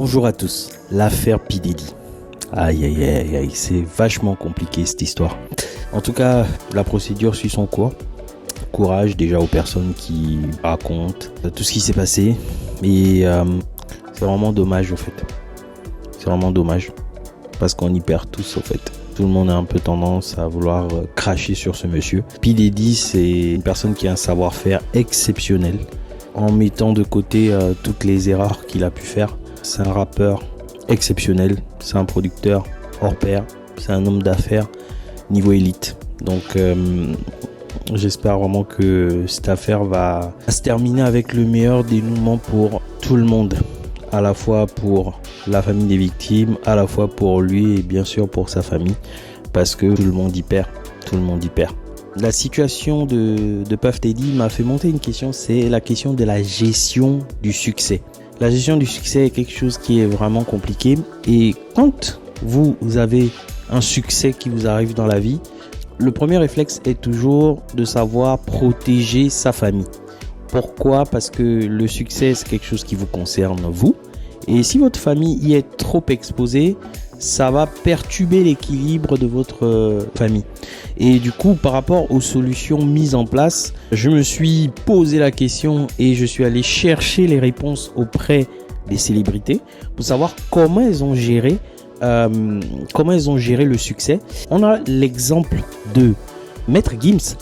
Bonjour à tous, l'affaire P. Diddy. Aïe, c'est vachement compliqué cette histoire. En tout cas, la procédure suit son cours. Courage déjà aux personnes qui racontent tout ce qui s'est passé. Et c'est vraiment dommage au fait. C'est vraiment dommage. Parce qu'on y perd tous au fait. Tout le monde a un peu tendance à vouloir cracher sur ce monsieur. P. Diddy, c'est une personne qui a un savoir-faire exceptionnel. En mettant de côté toutes les erreurs qu'il a pu faire. C'est un rappeur exceptionnel. C'est un producteur hors pair. C'est un homme d'affaires niveau élite. Donc j'espère vraiment que cette affaire va se terminer avec le meilleur dénouement pour tout le monde. À la fois pour la famille des victimes, à la fois pour lui et bien sûr pour sa famille. Parce que tout le monde y perd. Tout le monde y perd. La situation de Puff Daddy m'a fait monter une question, c'est la question de la gestion du succès. La gestion du succès est quelque chose qui est vraiment compliqué. Et quand vous avez un succès qui vous arrive dans la vie, le premier réflexe est toujours de savoir protéger sa famille. Pourquoi ? Parce que le succès, c'est quelque chose qui vous concerne vous. Et si votre famille y est trop exposée, ça va perturber l'équilibre de votre famille. Et du coup, par rapport aux solutions mises en place, je me suis posé la question et je suis allé chercher les réponses auprès des célébrités pour savoir comment elles ont géré le succès. On a l'exemple de Maître Gims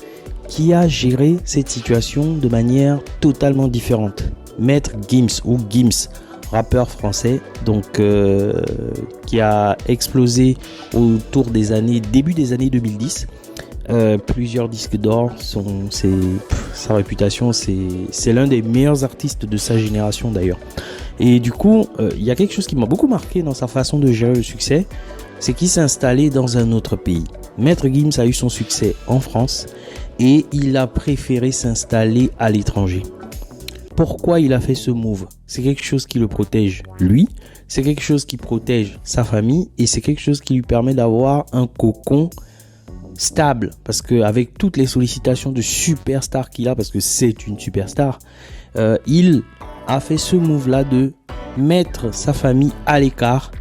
qui a géré cette situation de manière totalement différente. Maître Gims ou Gims, rappeur français, donc qui a explosé autour des début des années 2010. Plusieurs disques d'or, sa réputation, c'est l'un des meilleurs artistes de sa génération d'ailleurs. Et du coup, il y a quelque chose qui m'a beaucoup marqué dans sa façon de gérer le succès, c'est qu'il s'est installé dans un autre pays. Maître Gims a eu son succès en France et il a préféré s'installer à l'étranger. Pourquoi il a fait ce move ? C'est quelque chose qui le protège lui, c'est quelque chose qui protège sa famille et c'est quelque chose qui lui permet d'avoir un cocon stable. Parce qu'avec toutes les sollicitations de superstar qu'il a, parce que c'est une superstar, il a fait ce move là de mettre sa famille à l'écart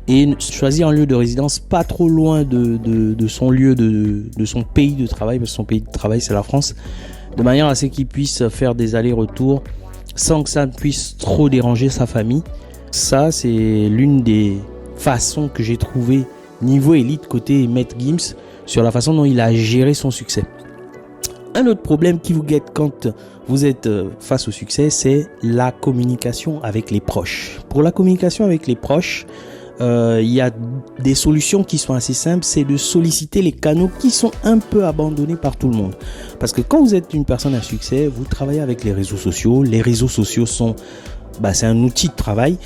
et choisir un lieu de résidence pas trop loin de son lieu de son pays de travail, parce que son pays de travail c'est la France, de manière à ce qu'il puisse faire des allers-retours sans que ça ne puisse trop déranger sa famille. Ça, c'est l'une des façons que j'ai trouvé niveau élite côté Maître Gims sur la façon dont il a géré son succès. Un autre problème qui vous guette quand vous êtes face au succès, c'est la communication avec les proches. Pour la communication avec les proches, il y a des solutions qui sont assez simples, c'est de solliciter les canaux qui sont un peu abandonnés par tout le monde. Parce que quand vous êtes une personne à succès, vous travaillez avec les réseaux sociaux. Les réseaux sociaux c'est un outil de travail.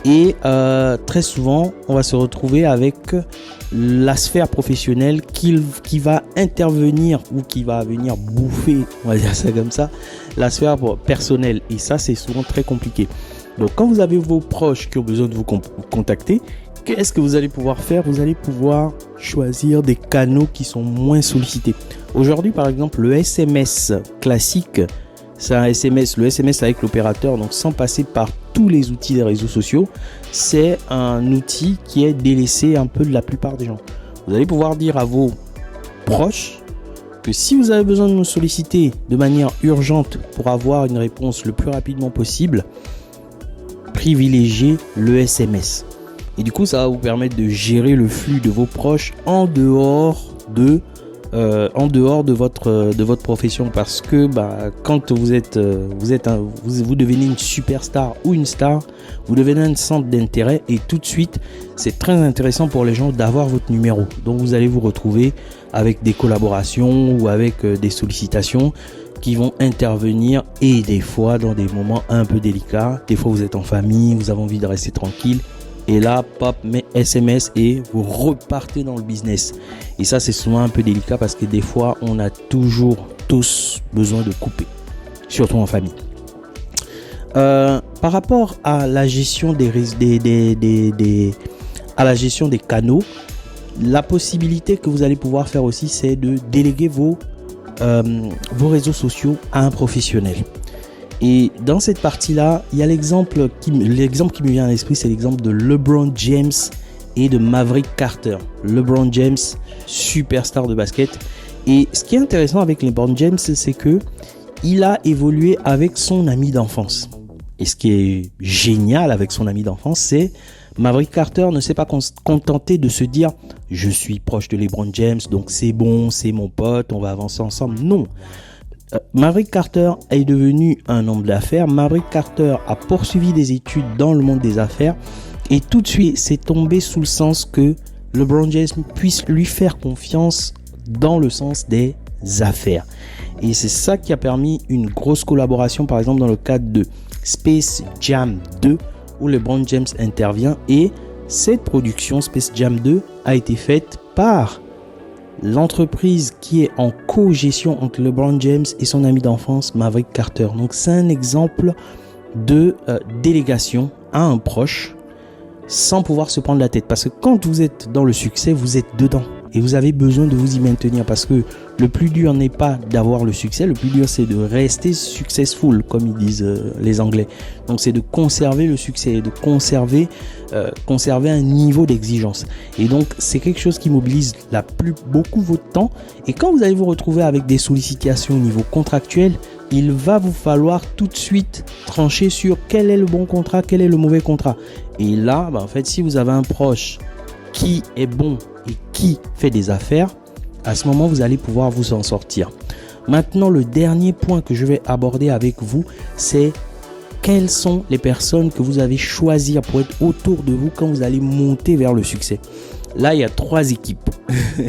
Et très souvent, on va se retrouver avec la sphère professionnelle qui va intervenir ou qui va venir bouffer, on va dire ça comme ça, la sphère personnelle. Et ça, c'est souvent très compliqué. Donc, quand vous avez vos proches qui ont besoin de vous contacter, qu'est-ce que vous allez pouvoir faire ? Vous allez pouvoir choisir des canaux qui sont moins sollicités. Aujourd'hui, par exemple, le SMS classique, c'est un SMS, le SMS avec l'opérateur, donc sans passer par tous les outils des réseaux sociaux, c'est un outil qui est délaissé un peu de la plupart des gens. Vous allez pouvoir dire à vos proches que si vous avez besoin de me solliciter de manière urgente pour avoir une réponse le plus rapidement possible, privilégiez le SMS. Et du coup, ça va vous permettre de gérer le flux de vos proches en dehors de votre profession, parce que quand vous devenez une superstar ou une star, vous devenez un centre d'intérêt et tout de suite, c'est très intéressant pour les gens d'avoir votre numéro. Donc, vous allez vous retrouver avec des collaborations ou avec des sollicitations qui vont intervenir, et des fois dans des moments un peu délicats. Des fois, vous êtes en famille, vous avez envie de rester tranquille. Et là, pop, mais SMS et vous repartez dans le business. Et ça, c'est souvent un peu délicat parce que des fois, on a toujours tous besoin de couper, surtout en famille. Par rapport à la gestion à la gestion des canaux, la possibilité que vous allez pouvoir faire aussi, c'est de déléguer vos réseaux sociaux à un professionnel. Et dans cette partie-là, il y a l'exemple qui me vient à l'esprit, c'est l'exemple de LeBron James et de Maverick Carter. LeBron James, superstar de basket. Et ce qui est intéressant avec LeBron James, c'est que il a évolué avec son ami d'enfance. Et ce qui est génial avec son ami d'enfance, c'est Maverick Carter ne s'est pas contenté de se dire « Je suis proche de LeBron James, donc c'est bon, c'est mon pote, on va avancer ensemble. » Non. Maverick Carter est devenu un homme d'affaires. Maverick Carter a poursuivi des études dans le monde des affaires. Et tout de suite, c'est tombé sous le sens que LeBron James puisse lui faire confiance dans le sens des affaires. Et c'est ça qui a permis une grosse collaboration, par exemple, dans le cadre de Space Jam 2, où LeBron James intervient. Et cette production, Space Jam 2, a été faite par l'entreprise qui est en co-gestion entre LeBron James et son ami d'enfance, Maverick Carter. Donc, c'est un exemple de délégation à un proche sans pouvoir se prendre la tête. Parce que quand vous êtes dans le succès, vous êtes dedans. Et vous avez besoin de vous y maintenir parce que le plus dur n'est pas d'avoir le succès, le plus dur c'est de rester successful, comme ils disent les Anglais. Donc c'est de conserver le succès et de conserver un niveau d'exigence. Et donc c'est quelque chose qui mobilise beaucoup votre temps. Et quand vous allez vous retrouver avec des sollicitations au niveau contractuel, il va vous falloir tout de suite trancher sur quel est le bon contrat, quel est le mauvais contrat. Et là, en fait, si vous avez un proche qui est bon et qui fait des affaires, à ce moment, vous allez pouvoir vous en sortir. Maintenant, le dernier point que je vais aborder avec vous, c'est quelles sont les personnes que vous avez choisir pour être autour de vous quand vous allez monter vers le succès. Là, il y a 3 équipes.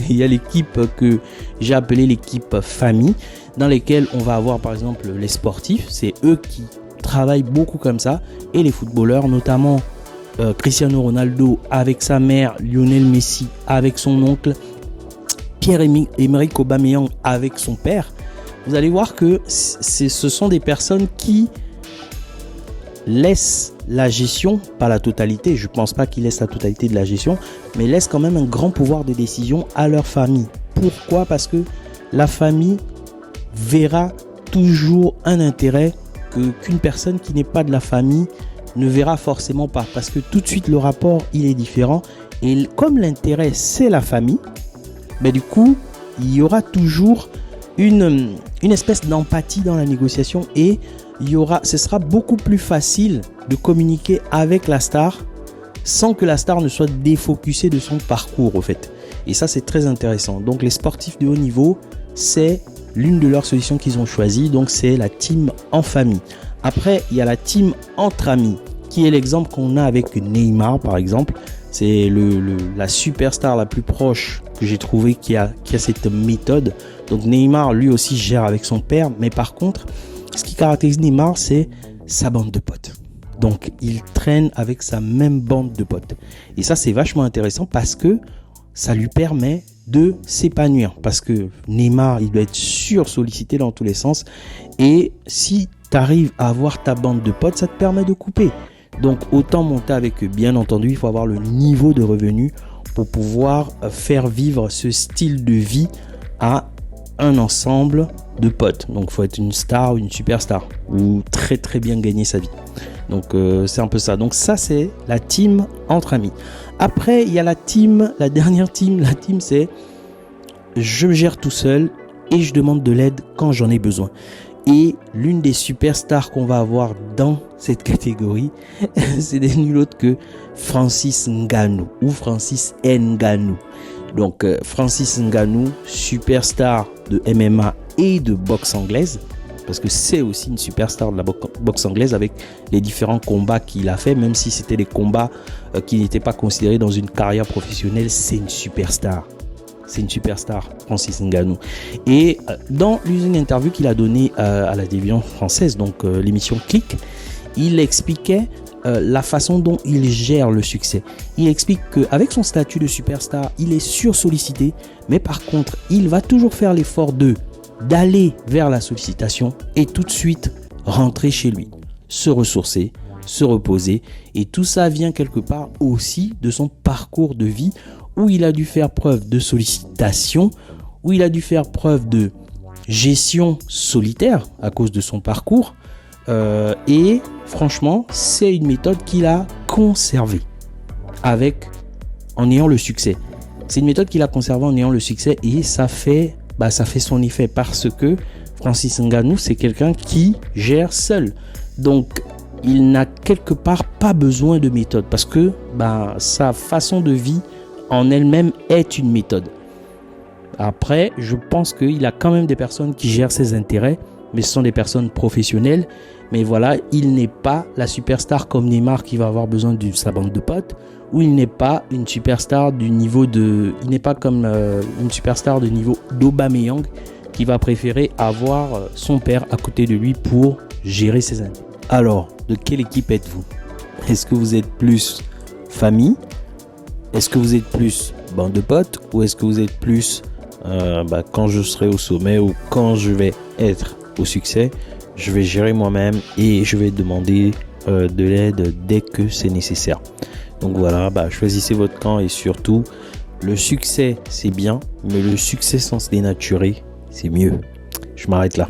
Il y a l'équipe que j'ai appelée l'équipe famille, dans lesquelles on va avoir par exemple les sportifs, c'est eux qui travaillent beaucoup comme ça, et les footballeurs, notamment Cristiano Ronaldo avec sa mère, Lionel Messi avec son oncle, Pierre-Emerick Aubameyang avec son père. Vous allez voir que ce sont des personnes qui laissent la gestion, pas la totalité, je ne pense pas qu'ils laissent la totalité de la gestion, mais laissent quand même un grand pouvoir de décision à leur famille. Pourquoi ? Parce que la famille verra toujours un intérêt qu'une personne qui n'est pas de la famille ne verra forcément pas, parce que tout de suite le rapport il est différent, et comme l'intérêt c'est la famille, mais du coup il y aura toujours une espèce d'empathie dans la négociation, et ce sera beaucoup plus facile de communiquer avec la star sans que la star ne soit défocusée de son parcours au fait. Et ça c'est très intéressant. Donc les sportifs de haut niveau, c'est l'une de leurs solutions qu'ils ont choisies, donc c'est la team en famille. Après, il y a la team entre amis, qui est l'exemple qu'on a avec Neymar par exemple. C'est la superstar la plus proche que j'ai trouvé qui a cette méthode. Donc Neymar, lui aussi, gère avec son père. Mais par contre, ce qui caractérise Neymar, c'est sa bande de potes. Donc, il traîne avec sa même bande de potes. Et ça, c'est vachement intéressant parce que ça lui permet de s'épanouir. Parce que Neymar, il doit être sursollicité dans tous les sens. Et si tu arrives à avoir ta bande de potes, ça te permet de couper. Donc, autant monter avec eux. Bien entendu, il faut avoir le niveau de revenu pour pouvoir faire vivre ce style de vie à un ensemble de potes. Donc, il faut être une star ou une superstar ou très très bien gagner sa vie. Donc, c'est un peu ça. Donc, ça, c'est la team entre amis. Après, il y a la dernière team. La team, c'est je me gère tout seul et je demande de l'aide quand j'en ai besoin. Et l'une des superstars qu'on va avoir dans cette catégorie, c'est nul autre que Francis Ngannou ou Francis Ngannou. Donc Francis Ngannou, superstar de MMA et de boxe anglaise, parce que c'est aussi une superstar de la boxe anglaise avec les différents combats qu'il a fait, même si c'était des combats qui n'étaient pas considérés dans une carrière professionnelle, c'est une superstar. C'est une superstar, Francis Ngannou. Et dans une interview qu'il a donnée à la télévision française, donc l'émission Click, il expliquait la façon dont il gère le succès. Il explique qu'avec son statut de superstar, il est sursollicité, mais par contre, il va toujours faire l'effort d'aller vers la sollicitation et tout de suite rentrer chez lui, se ressourcer, se reposer. Et tout ça vient quelque part aussi de son parcours de vie, où il a dû faire preuve de sollicitation, où il a dû faire preuve de gestion solitaire à cause de son parcours, Et franchement, c'est une méthode qu'il a conservée en ayant le succès. C'est une méthode qu'il a conservée en ayant le succès et ça fait son effet parce que Francis Ngannou, c'est quelqu'un qui gère seul. Donc, il n'a quelque part pas besoin de méthode parce que sa façon de vie en elle-même est une méthode. Après, je pense qu'il a quand même des personnes qui gèrent ses intérêts, mais ce sont des personnes professionnelles. Mais voilà, il n'est pas la superstar comme Neymar qui va avoir besoin de sa bande de potes, ou il n'est pas une superstar du niveau de... Il n'est pas comme une superstar de niveau d'Aubameyang qui va préférer avoir son père à côté de lui pour gérer ses intérêts. Alors, de quelle équipe êtes-vous? Est-ce que vous êtes plus famille? Est-ce que vous êtes plus bande de potes? Ou est-ce que vous êtes plus quand je serai au sommet ou quand je vais être au succès, je vais gérer moi-même et je vais demander de l'aide dès que c'est nécessaire. Donc voilà, choisissez votre camp et surtout, le succès c'est bien, mais le succès sans se dénaturer, c'est mieux. Je m'arrête là.